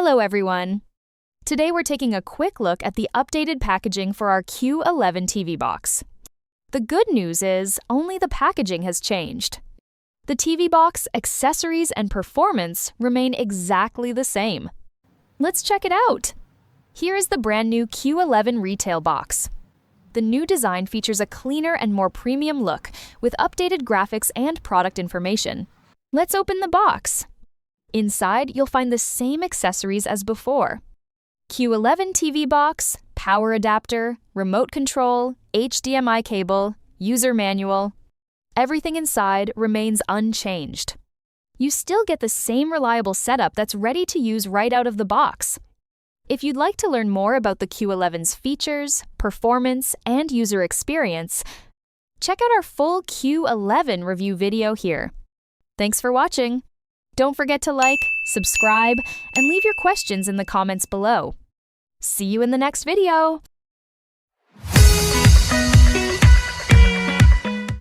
Hello everyone! Today we're taking a quick look at the updated packaging for our Q11 TV box. The good news is only the packaging has changed. The TV box, accessories, and performance remain exactly the same. Let's check it out! Here is the brand new Q11 retail box. The new design features a cleaner and more premium look with updated graphics and product information. Let's open the box. Inside, you'll find the same accessories as before. Q11 TV box, power adapter, remote control, HDMI cable, user manual. Everything inside remains unchanged. You still get the same reliable setup that's ready to use right out of the box. If you'd like to learn more about the Q11's features, performance, and user experience, check out our full Q11 review video here. Thanks for watching! Don't forget to like, subscribe, and leave your questions in the comments below. See you in the next video!